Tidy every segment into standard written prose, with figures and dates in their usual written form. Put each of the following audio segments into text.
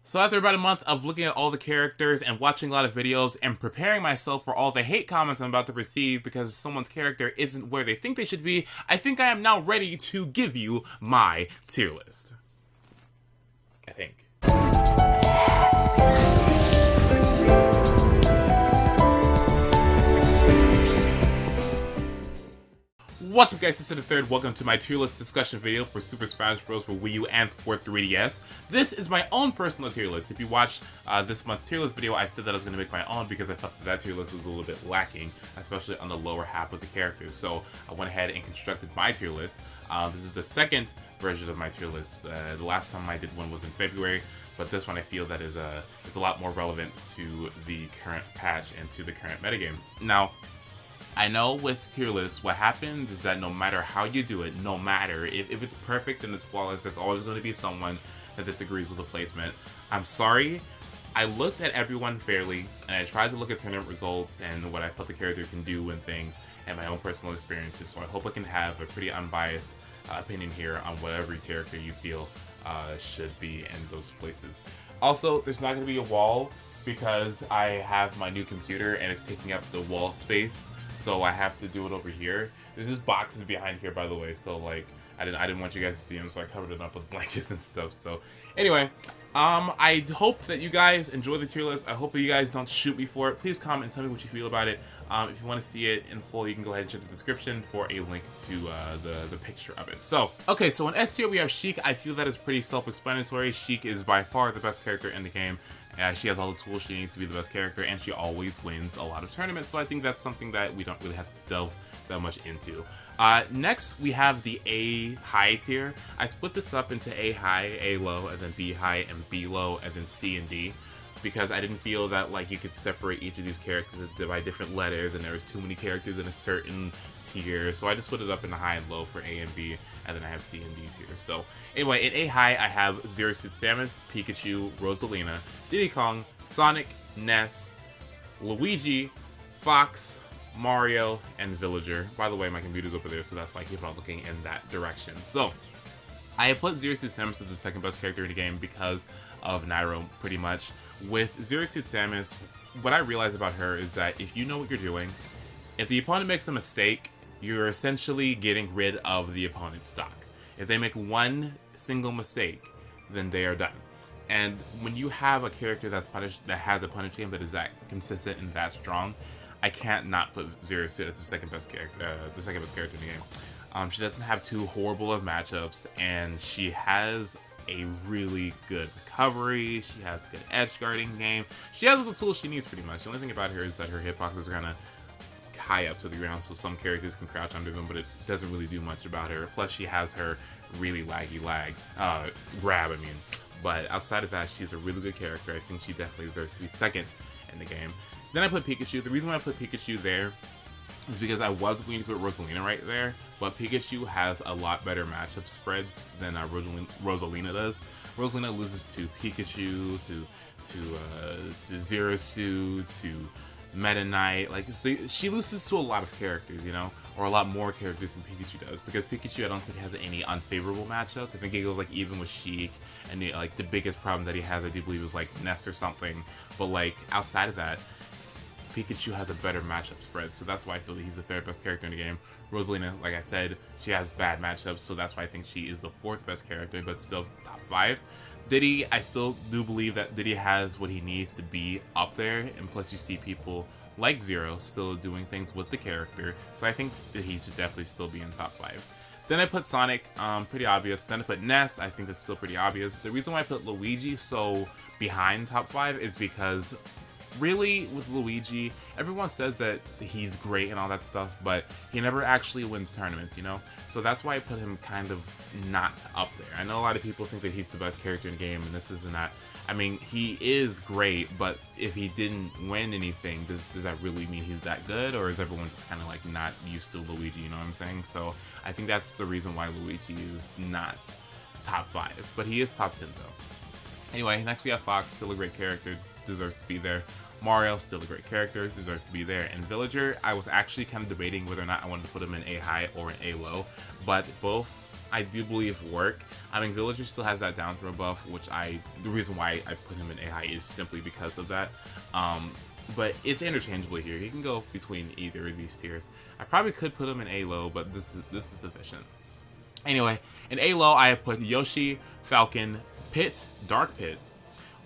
So after about a month of looking at all the characters and watching a lot of videos and preparing myself for all the hate comments I'm about to receive because someone's character isn't where they think they should be, I think I am now ready to give you my tier list. I think. What's up guys, this is the third. Welcome to my tier list discussion video for Super Smash Bros. For Wii U and for 3DS. This is my own personal tier list. If you watched this month's tier list video, I said that I was going to make my own because I thought that tier list was a little bit lacking, especially on the lower half of the characters. So I went ahead and constructed my tier list. This is the second version of my tier list. The last time I did one was in February, but this one I feel that is it's a lot more relevant to the current patch and to the current metagame. Now, I know with tier lists, what happens is that no matter how you do it, no matter if it's perfect and it's flawless, there's always going to be someone that disagrees with the placement. I'm sorry. I looked at everyone fairly, and I tried to look at tournament results and what I felt the character can do and things, and my own personal experiences, so I hope I can have a pretty unbiased opinion here on whatever character you feel should be in those places. Also, there's not going to be a wall because I have my new computer and it's taking up the wall space. So I have to do it over here. There's just boxes behind here, by the way. So like, I didn't want you guys to see them, so I covered it up with blankets and stuff. So anyway, I hope that you guys enjoy the tier list. I hope that you guys don't shoot me for it. Please comment and tell me what you feel about it. If you want to see it in full, you can go ahead and check the description for a link to the picture of it. So, okay, so in S tier we have Sheik. I feel that is pretty self-explanatory. Sheik is by far the best character in the game. She has all the tools she needs to be the best character, and she always wins a lot of tournaments, so I think that's something that we don't really have to delve that much into. Next, we have the A high tier. I split this up into A high, A low, and then B high, and B low, and then C and D, because I didn't feel that like you could separate each of these characters by different letters, and there was too many characters in a certain tier, so I just split it up into high and low for A and B, and then I have C and D here. So anyway, in A high, I have Zero Suit Samus, Pikachu, Rosalina, Diddy Kong, Sonic, Ness, Luigi, Fox, Mario, and Villager. By the way, my computer's over there, so that's why I keep on looking in that direction. So I have put Zero Suit Samus as the second best character in the game because of Nairo, pretty much. With Zero Suit Samus, what I realized about her is that if you know what you're doing, if the opponent makes a mistake, you're essentially getting rid of the opponent's stock. If they make one single mistake, then they are done. And when you have a character that has a punish game that is that consistent and that strong, I can't not put Zero Suit as the second best character in the game. She doesn't have too horrible of matchups, and she has a really good recovery. She has a good edge guarding game. She has all the tools she needs pretty much. The only thing about her is that her hitboxes are kind of high up to the ground, so some characters can crouch under them, but it doesn't really do much about her. Plus, she has her really laggy grab, But outside of that, she's a really good character. I think she definitely deserves to be second in the game. Then I put Pikachu. The reason why I put Pikachu there is because I was going to put Rosalina right there, but Pikachu has a lot better matchup spreads than Rosalina does. Rosalina loses to Pikachu, to Zero Suit, to Meta Knight. Like, so she loses to a lot of characters, you know, or a lot more characters than Pikachu does, because Pikachu I don't think has any unfavorable matchups. I think he goes like even with Sheik, and like the biggest problem that he has, I do believe, is like Ness or something. But like outside of that, Pikachu has a better matchup spread, so that's why I feel that he's the third best character in the game. Rosalina, like I said, she has bad matchups, so that's why I think she is the fourth best character, but still top 5. Diddy, I still do believe that Diddy has what he needs to be up there, and plus you see people like Zero still doing things with the character, so I think that he should definitely still be in top 5. Then I put Sonic, pretty obvious. Then I put Ness, I think that's still pretty obvious. The reason why I put Luigi so behind top 5 is because really, with Luigi, everyone says that he's great and all that stuff, but he never actually wins tournaments, you know? So that's why I put him kind of not up there. I know a lot of people think that he's the best character in the game, and this is not. I mean, he is great, but if he didn't win anything, does that really mean he's that good? Or is everyone just kind of like not used to Luigi, you know what I'm saying? So I think that's the reason why Luigi is not top 5, but he is top 10 though. Anyway, next we have Fox, still a great character, deserves to be there. Mario, still a great character, deserves to be there. And Villager, I was actually kind of debating whether or not I wanted to put him in A high or in A low, but both I do believe work. I mean, Villager still has that down throw buff, which the reason why I put him in A high is simply because of that. But it's interchangeable here. He can go between either of these tiers. I probably could put him in A low, but this is sufficient. Anyway, in A low, I have put Yoshi, Falcon, Pit, Dark Pit,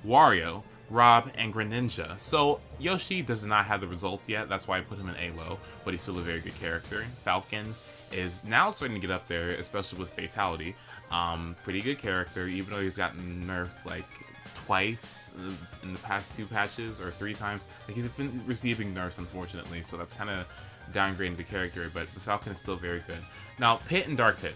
Wario, Rob, and Greninja. So Yoshi does not have the results yet. That's why I put him in A low, but he's still a very good character. Falcon is now starting to get up there, especially with Fatality. Pretty good character, even though he's gotten nerfed like twice in the past 2 patches, or 3 times. Like, he's been receiving nerfs, unfortunately, so that's kind of downgrading the character, but the Falcon is still very good. Now, Pit and Dark Pit.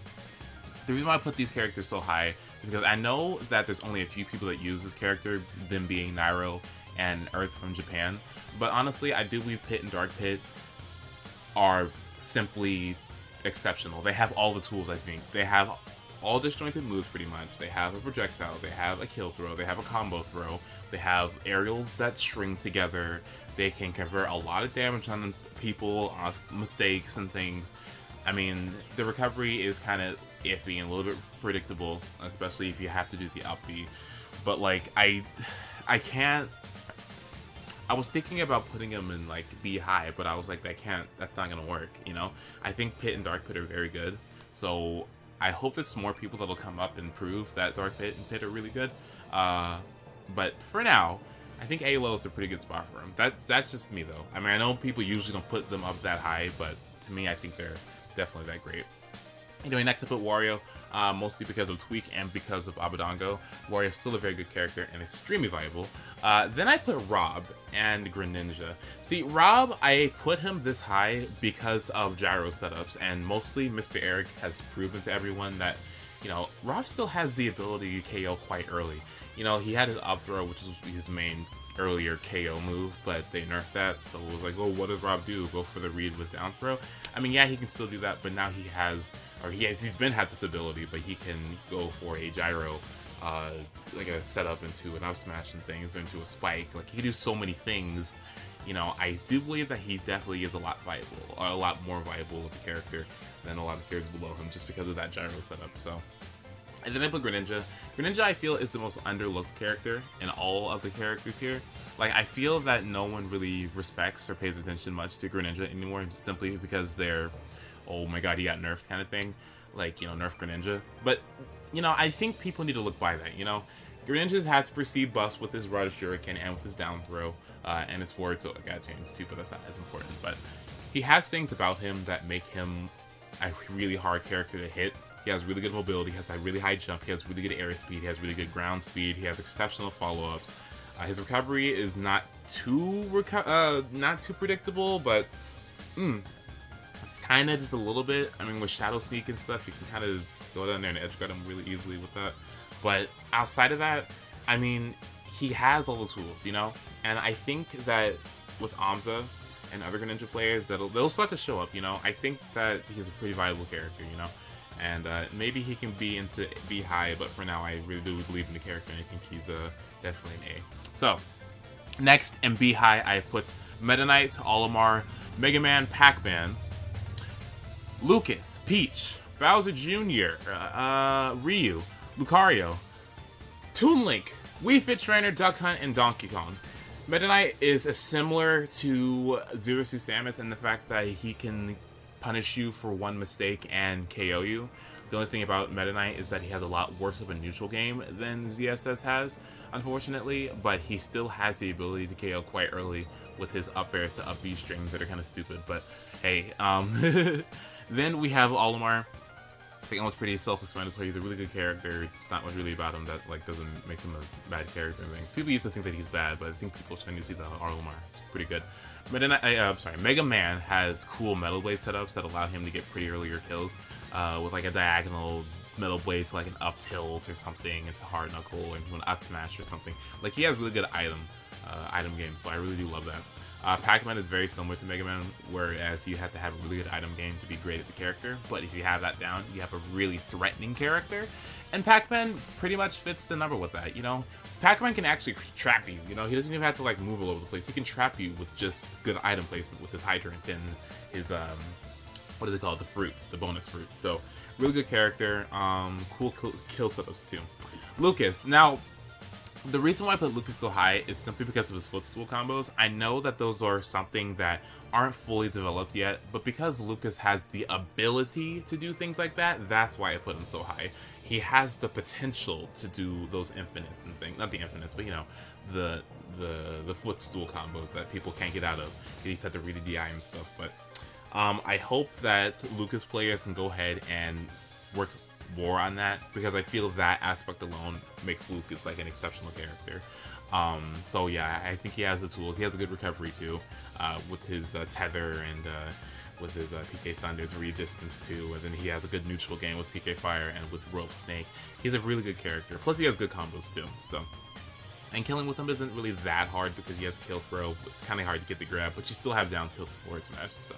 The reason why I put these characters so high is because I know that there's only a few people that use this character, them being Nairo and Earth from Japan, but honestly, I do believe Pit and Dark Pit are simply exceptional. They have all the tools, I think. They have all disjointed moves pretty much. They have a projectile, they have a kill throw, they have a combo throw, they have aerials that string together, they can convert a lot of damage on people off mistakes and things. I mean, the recovery is kind of iffy and a little bit predictable, especially if you have to do the up B. But like, I can't. I was thinking about putting him in like B high, but I was like, that's not gonna work, you know? I think Pit and Dark Pit are very good, so I hope there's more people that'll come up and prove that Dark Pit and Pit are really good. But for now, I think A low is a pretty good spot for him. That's just me though. I mean, I know people usually don't put them up that high, but to me, I think they're definitely that great. Anyway, next I put Wario, mostly because of Tweak and because of Abadongo. Wario is still a very good character and extremely viable. Then I put Rob and Greninja. See, Rob, I put him this high because of gyro setups, and mostly Mr. Eric has proven to everyone that, you know, Rob still has the ability to KO quite early. You know, he had his up throw, which was his main earlier KO move, but they nerfed that, so it was like, oh, what does Rob do? Go for the read with down throw? I mean, yeah, he can still do that, but now he's been had this ability, but he can go for a gyro, like a setup into an up smash and things, or into a spike. Like, he can do so many things. You know, I do believe that he definitely is a lot more viable of a character than a lot of characters below him, just because of that gyro setup. So, and then I put Greninja. Greninja, I feel, is the most underlooked character in all of the characters here. Like, I feel that no one really respects or pays attention much to Greninja anymore, just simply because they're, oh my god, he got nerfed kind of thing. Like, you know, nerf Greninja. But, you know, I think people need to look by that, you know? Greninja has to perceive buffs with his Rod Shuriken and with his down throw, and his forward, so I gotta change too, but that's not as important. But he has things about him that make him a really hard character to hit. He has really good mobility, he has a really high jump, he has really good air speed, he has really good ground speed, he has exceptional follow-ups. His recovery is not too predictable, but it's kind of just a little bit. I mean, with Shadow Sneak and stuff, you can kind of go down there and edge guard him really easily with that. But outside of that, I mean, he has all the tools, you know? And I think that with Amza and other Greninja players, they'll start to show up, you know? I think that he's a pretty viable character, you know? And maybe he can be high, but for now, I really do believe in the character, and I think he's definitely an A. So, next in B high, I put Meta Knight, Olimar, Mega Man, Pac-Man, Lucas, Peach, Bowser Jr., Ryu, Lucario, Toon Link, Wii Fit Trainer, Duck Hunt, and Donkey Kong. Meta Knight is similar to Zero Suit Samus in the fact that he can punish you for one mistake and KO you. The only thing about Meta Knight is that he has a lot worse of a neutral game than ZSS has, unfortunately, but he still has the ability to KO quite early with his up air to up B strings that are kind of stupid, but hey. Then we have Olimar. I think almost pretty self-explanatory. He's a really good character. It's not much really about him that like doesn't make him a bad character and things. People used to think that he's bad, but I think people are starting to see that Olimar is pretty good. Mega Man has cool Metal Blade setups that allow him to get pretty earlier kills with like a diagonal Metal Blade, so like an up tilt or something. It's a hard knuckle or an up smash or something. Like, he has really good item games, so I really do love that. Pac-Man is very similar to Mega Man, whereas you have to have a really good item game to be great at the character, but if you have that down, you have a really threatening character, and Pac-Man pretty much fits the number with that, you know? Pac-Man can actually trap you, you know? He doesn't even have to, like, move all over the place. He can trap you with just good item placement with his hydrant and his, what is it called? The fruit, the bonus fruit. So, Really good character. Cool kill setups too. Lucas. Now, the reason why I put Lucas so high is simply because of his footstool combos. I know that those are something that aren't fully developed yet, but because Lucas has the ability to do things like that, that's why I put him so high. He has the potential to do those infinites and things. Not the infinites, but you know, the footstool combos that people can't get out of. You just have to read the DI and stuff. But I hope that Lucas players can go ahead and work more on that, because I feel that aspect alone makes Lucas like an exceptional character. So yeah, I think he has the tools. He has a good recovery too, with his tether and with his PK Thunder to read distance too, and then he has a good neutral game with PK Fire and with Rope Snake. He's a really good character. Plus he has good combos too. So, and killing with him isn't really that hard because he has kill throw. It's kind of hard to get the grab, but you still have down tilt to forward smash. So,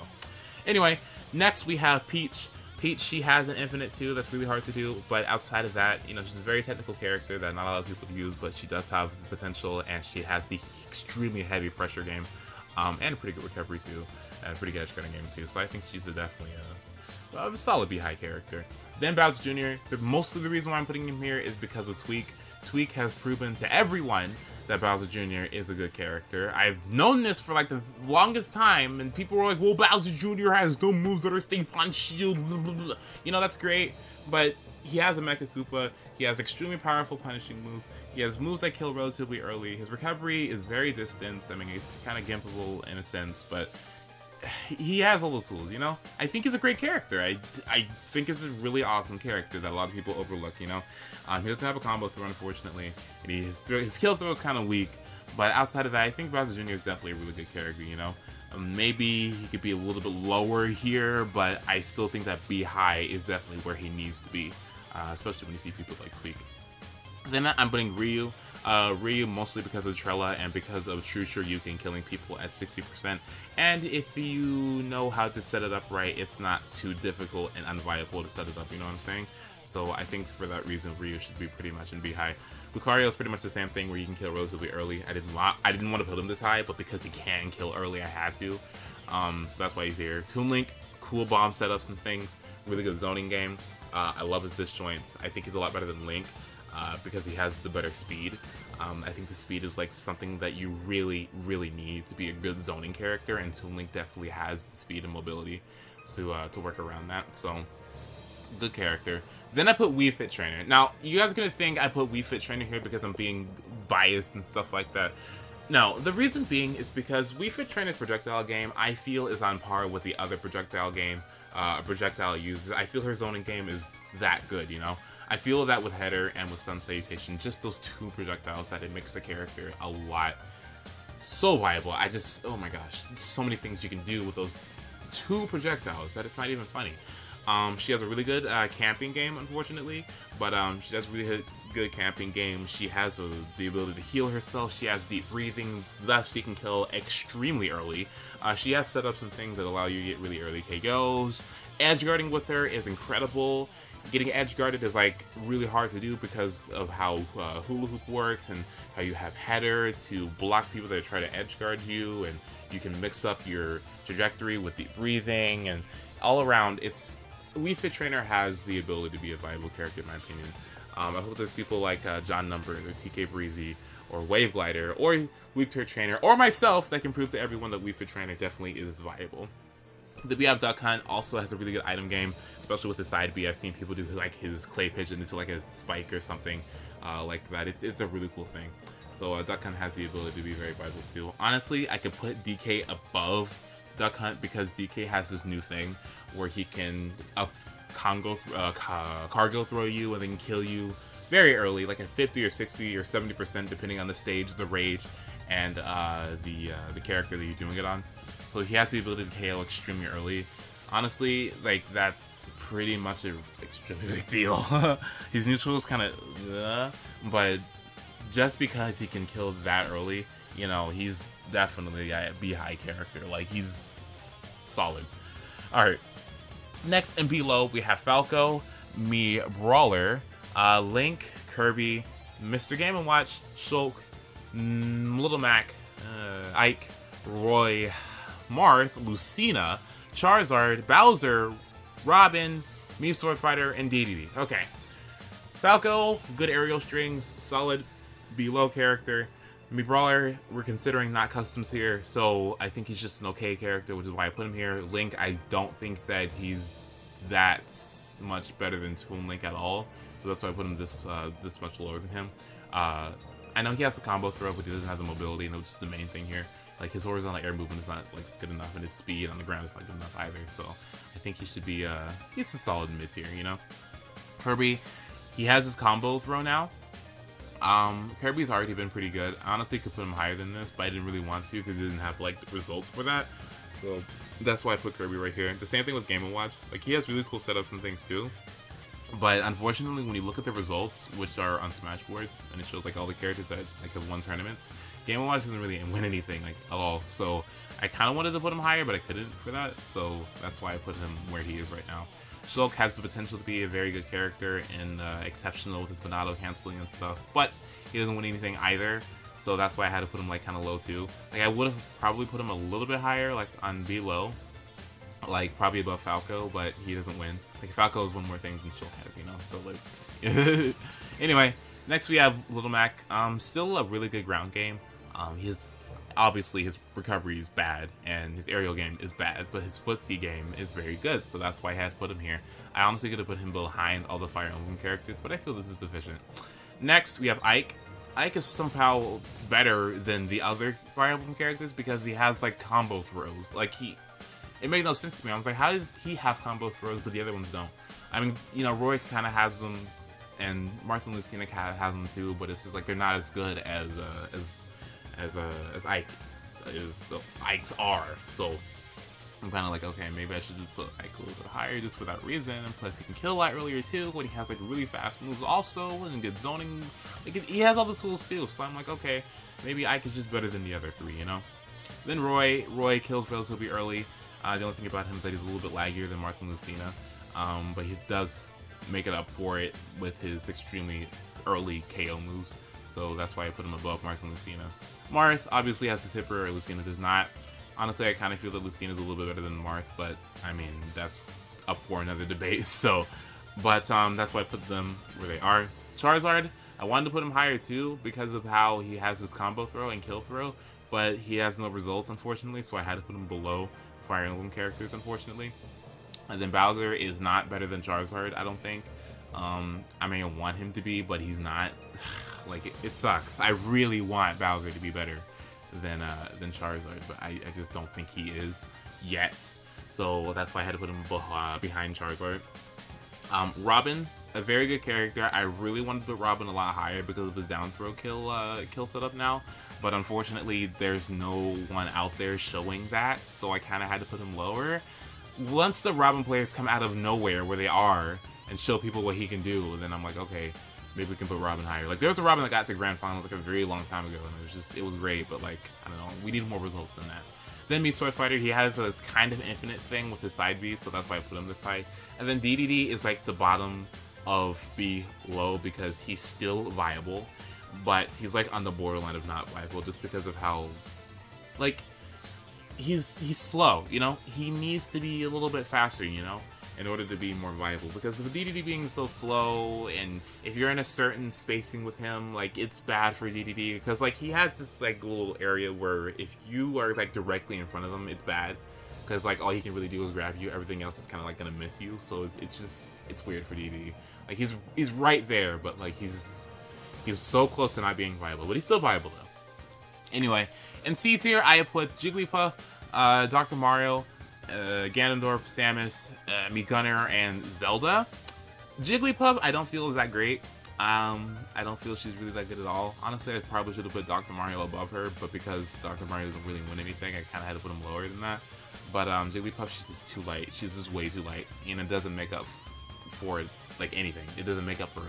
anyway, next we have Peach. Peach, she has an infinite too, that's really hard to do, but outside of that, you know, she's a very technical character that not a lot of people use, but she does have the potential, and she has the extremely heavy pressure game, and a pretty good recovery too, and a pretty good edge guarding game too, so I think she's definitely a solid B-high character. Then Bowser Jr., most of the reason why I'm putting him here is because of Tweak. Tweak has proven to everyone that Bowser Jr. is a good character. I've known this for like the longest time, and people were like, well, Bowser Jr. has no moves that are safe on shield, blah, blah, blah. You know, that's great, but he has a Mecha Koopa, he has extremely powerful punishing moves, he has moves that kill relatively early, his recovery is very distant, I mean, it's kind of gimpable in a sense, but he has all the tools, you know? I think he's a great character. I think he's a really awesome character that a lot of people overlook, you know? He doesn't have a combo throw, unfortunately. And his kill throw is kind of weak. But outside of that, I think Bowser Jr. is definitely a really good character, you know? Maybe he could be a little bit lower here, but I still think that B-high is definitely where he needs to be. Especially when you see people like Tweak. Then I'm putting Ryu. Ryu mostly because of Trella and because of True Shoryuken killing people at 60%. And if you know how to set it up right, it's not too difficult and unviable to set it up, you know what I'm saying? So I think for that reason, Ryu should be pretty much in B-high. Lucario is pretty much the same thing where you can kill relatively early. I didn't want to put him this high, but because he can kill early, I had to. So that's why he's here. Toon Link, cool bomb setups and things. Really good zoning game. I love his disjoints. I think he's a lot better than Link. Because he has the better speed. I think the speed is like something that you really, really need to be a good zoning character, and Toon Link definitely has the speed and mobility to work around that. So, good character. Then I put Wii Fit Trainer. Now, you guys are gonna think I put Wii Fit Trainer here because I'm being biased and stuff like that. No, the reason being is because Wii Fit Trainer's projectile game, I feel, is on par with the other projectile game projectile uses. I feel her zoning game is that good, you know? I feel that with Header and with Sun Salutation, just those two projectiles, that it makes the character a lot so viable. Oh my gosh, so many things you can do with those two projectiles that it's not even funny. She has a really good camping game, unfortunately, but she does really good camping game. She has the ability to heal herself. She has deep breathing, thus she can kill extremely early. She has setups and things that allow you to get really early KOs. Edge guarding with her is incredible. Getting edge guarded is like really hard to do because of how hula hoop works and how you have Header to block people that try to edge guard you, and you can mix up your trajectory with deep breathing, and all around Wii Fit Trainer has the ability to be a viable character in my opinion. I hope there's people like John Numbers or TK Breezy or Wave Glider or Wii Fit Trainer or myself that can prove to everyone that Wii Fit Trainer definitely is viable. The Beab Duck Hunt also has a really good item game, especially with the side B. I've seen people do like his clay pigeon into like a spike or something like that. It's a really cool thing. So Duck Hunt has the ability to be very viable too. Honestly, I could put DK above Duck Hunt because DK has this new thing where he can cargo throw you and then kill you very early, like at 50 or 60 or 70% depending on the stage, the rage, and the character that you're doing it on. So he has the ability to KO extremely early. Honestly, like, that's pretty much an extremely big deal. His neutral is kind of, but just because he can kill that early, you know, he's definitely a B-high character. Like, he's solid. Alright. Next in below, we have Falco, Mii Brawler, Link, Kirby, Mr. Game & Watch, Shulk, Little Mac, Ike, Roy, Marth, Lucina, Charizard, Bowser, Robin, Me, Sword Fighter, and DDD. Okay. Falco, good aerial strings, solid below character. Me Brawler, we're considering not customs here, so I think he's just an okay character, which is why I put him here. Link, I don't think that he's that much better than Toon Link at all, so that's why I put him this much lower than him. I know he has the combo throw, but he doesn't have the mobility, and that's the main thing here. Like, his horizontal air movement is not like good enough, and his speed on the ground is not good enough either, so I think he should be, he's a solid mid-tier, you know? Kirby, he has his combo throw now. Kirby's already been pretty good. I honestly could put him higher than this, but I didn't really want to because he didn't have like the results for that. So that's why I put Kirby right here. The same thing with Game & Watch. Like, he has really cool setups and things too. But unfortunately, when you look at the results, which are on Smash Boards, and it shows like all the characters that like have won tournaments, Game & Watch doesn't really win anything like at all. So I kind of wanted to put him higher, but I couldn't for that. So that's why I put him where he is right now. Shulk has the potential to be a very good character and exceptional with his Bonado canceling and stuff, but he doesn't win anything either, so that's why I had to put him like kind of low too. Like, I would have probably put him a little bit higher, like on below, like probably above Falco, but he doesn't win. Like, Falco has won more things than Shulk has, you know, so like... Anyway, next we have Little Mac. Still a really good ground game. Obviously his recovery is bad and his aerial game is bad, but his footsie game is very good, so that's why I had to put him here. I honestly could have put him behind all the Fire Emblem characters, but I feel this is sufficient. Next, we have Ike. Ike is somehow better than the other Fire Emblem characters because he has like combo throws. Like, it made no sense to me. I was like, how does he have combo throws but the other ones don't? I mean, you know, Roy kind of has them, and Martha and Lucina kind of has them too, but it's just like they're not as good as Ike Ike's are. So I'm kind of like, okay, maybe I should just put Ike a little bit higher just for that reason. And plus, he can kill a lot earlier too when he has like really fast moves also and good zoning. Like, he has all the tools too. So I'm like, okay, maybe Ike is just better than the other three, you know. Then Roy kills relatively early. The only thing about him is that he's a little bit laggier than Martha and Lucina, but he does make it up for it with his extremely early KO moves. So that's why I put him above Martha and Lucina. Marth obviously has his Hipper, Lucina does not. Honestly, I kind of feel that Lucina is a little bit better than Marth, but I mean, that's up for another debate. So, but that's why I put them where they are. Charizard, I wanted to put him higher too because of how he has his combo throw and kill throw, but he has no results, unfortunately, so I had to put him below Fire Emblem characters, unfortunately. And then Bowser is not better than Charizard, I don't think. I may want him to be, but he's not. Like, it sucks. I really want Bowser to be better than Charizard, but I just don't think he is yet. So that's why I had to put him behind Charizard. Robin, a very good character. I really wanted to put Robin a lot higher because of his down throw kill setup now, but unfortunately there's no one out there showing that, so I kind of had to put him lower. Once the Robin players come out of nowhere where they are and show people what he can do, then I'm like, okay, maybe we can put Robin higher. Like, there was a Robin that got to Grand Finals like a very long time ago, and it was great, but like, I don't know, we need more results than that. Then me, Sword Fighter, he has a kind of infinite thing with his side B, so that's why I put him this high. And then DDD is like the bottom of B low because he's still viable, but he's like on the borderline of not viable just because of how, like, he's slow, you know? He needs to be a little bit faster, you know, in order to be more viable, because of DDD being so slow, and if you're in a certain spacing with him, like, it's bad for DDD, because like he has this like little area where if you are like directly in front of him, it's bad, because like all he can really do is grab you, everything else is kind of like gonna miss you, so it's weird for DDD. Like, he's right there, but like he's so close to not being viable, but he's still viable though. Anyway, in C tier, I put Jigglypuff, Dr. Mario, Ganondorf, Samus, Mii Gunner, and Zelda. Jigglypuff, I don't feel is that great. I don't feel she's really that good at all. Honestly, I probably should have put Dr. Mario above her, but because Dr. Mario doesn't really win anything, I kind of had to put him lower than that. But Jigglypuff, she's just too light. She's just way too light, and it doesn't make up for like anything. It doesn't make up for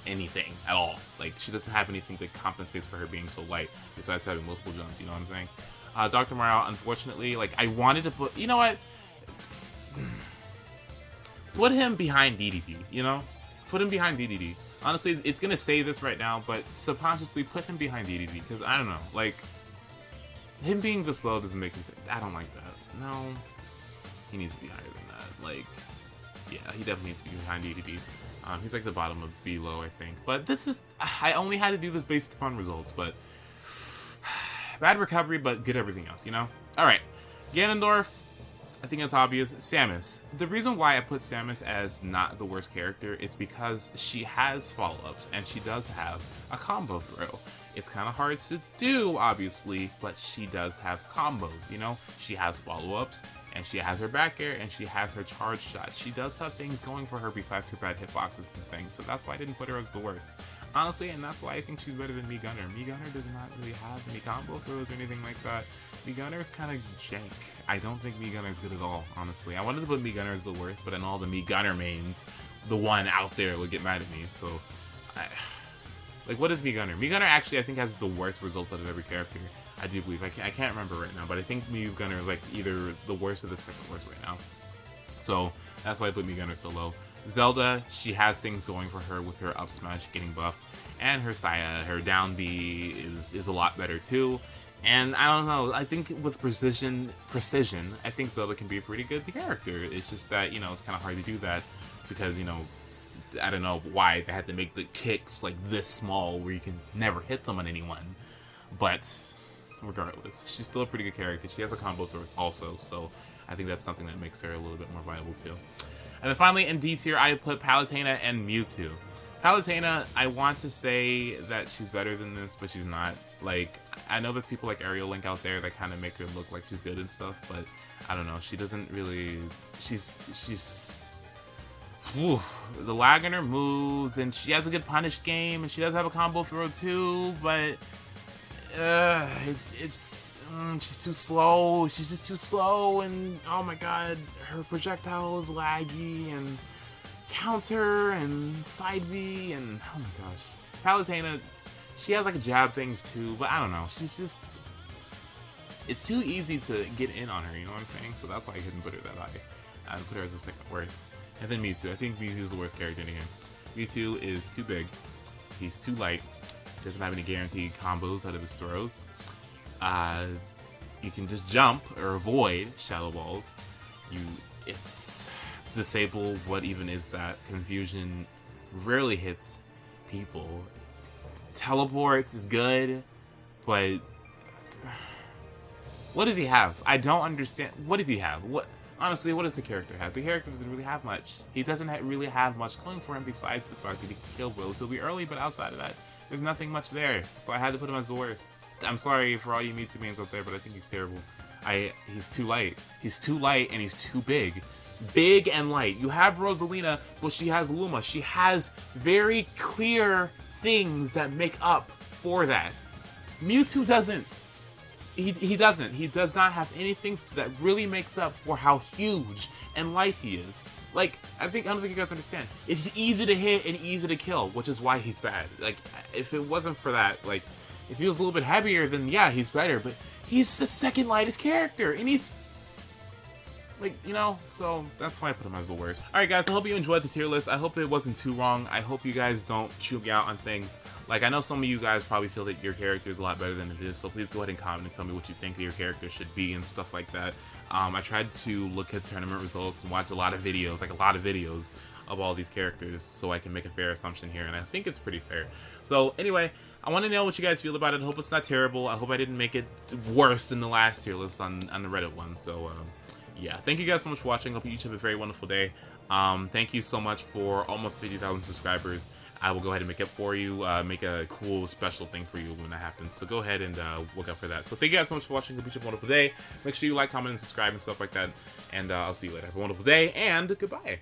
anything at all. Like, she doesn't have anything that compensates for her being so light, besides having multiple jumps, you know what I'm saying? Dr. Mario, unfortunately, like, I wanted to put, you know what? Put him behind DDD, you know? Put him behind DDD. Honestly, it's gonna say this right now, but subconsciously put him behind DDD, because, I don't know, like, him being this low doesn't make me say, I don't like that. No, he needs to be higher than that. Like, Yeah, he definitely needs to be behind EDD. He's like the bottom of below, I think. But this is, I only had to do this based upon results, but bad recovery, but good everything else, you know? Alright, Ganondorf, I think it's obvious. Samus. The reason why I put Samus as not the worst character is because she has follow-ups, and she does have a combo throw. It's kind of hard to do, obviously, but she does have combos, you know? She has follow-ups, and she has her back air, and she has her charge shot. She does have things going for her besides her bad hitboxes and things, so that's why I didn't put her as the worst. Honestly, and that's why I think she's better than Mii Gunner. Mii Gunner does not really have any combo throws or anything like that. Mii Gunner is kind of jank. I don't think Mii Gunner is good at all, honestly. I wanted to put Mii Gunner as the worst, but in all the Mii Gunner mains, the one out there would get mad at me, so... Like, what is Mii Gunner? Mii Gunner actually, I think, has the worst results out of every character. I do believe. I can't remember right now, but I think Mii Gunner is, like, either the worst or the second worst right now. So, that's why I put Mii Gunner so low. ZELDA, she has things going for her with her up smash getting buffed, and her Saya, her down B is a lot better too. And I don't know, I think with precision, I think ZELDA can be a pretty good character. It's just that, you know, it's kind of hard to do that because, you know, I don't know why they had to make the kicks like this small where you can never hit them on anyone. But regardless, she's still a pretty good character. She has a combo throw also, so I think that's something that makes her a little bit more viable too. And then finally in D tier, I put Palutena and Mewtwo. Palutena, I want to say that she's better than this, but she's not. Like, I know there's people like Aerial Link out there that kind of make her look like she's good and stuff, but I don't know. She doesn't really... Whew, the lag in her moves, and she has a good punish game, and she does have a combo throw too, but she's too slow. She's just too slow, and oh my god, her projectile is laggy, and counter, and side B, and oh my gosh. Palutena, she has like jab things too, but I don't know. She's just... It's too easy to get in on her, you know what I'm saying? So that's why I couldn't put her that high. I put her as the second worst. And then Mewtwo. I think Mewtwo is the worst character in the game. Mewtwo is too big. He's too light. Doesn't have any guaranteed combos out of his throws. You can just jump or avoid Shadow Balls. It's disable. What even is that? Confusion rarely hits people. Teleports is good, but what does he have? I don't understand. What does he have? Honestly, what does the character have? The character doesn't really have much. He doesn't really have much going for him besides the fact that he can kill relatively early, but outside of that, there's nothing much there. So I had to put him as the worst. I'm sorry for all you Mewtwo mains out there, but I think he's terrible. He's too light. He's too light and he's too big. Big and light. You have Rosalina, but she has Luma. She has very clear things that make up for that. Mewtwo doesn't. He doesn't. He does not have anything that really makes up for how huge and light he is. Like, I don't think you guys understand. It's easy to hit and easy to kill, which is why he's bad. Like, if it wasn't for that, like, if he was a little bit heavier, then yeah, he's better. But he's the second lightest character, and he's... Like, you know, so that's why I put him as the worst. Alright guys, I hope you enjoyed the tier list. I hope it wasn't too wrong. I hope you guys don't chew me out on things. Like, I know some of you guys probably feel that your character is a lot better than it is, so please go ahead and comment and tell me what you think your character should be and stuff like that. I tried to look at tournament results and watch a lot of videos, of all these characters, so I can make a fair assumption here, and I think it's pretty fair. So anyway, I want to know what you guys feel about it. I hope it's not terrible. I hope I didn't make it worse than the last tier list on the Reddit one. So yeah, thank you guys so much for watching. Hope you each have a very wonderful day. Thank you so much for almost 50,000 subscribers. I will go ahead and make up for you, make a cool special thing for you when that happens. So go ahead and look out for that. So thank you guys so much for watching. Hope you have a wonderful day. Make sure you like, comment, and subscribe and stuff like that. And I'll see you later. Have a wonderful day, and goodbye.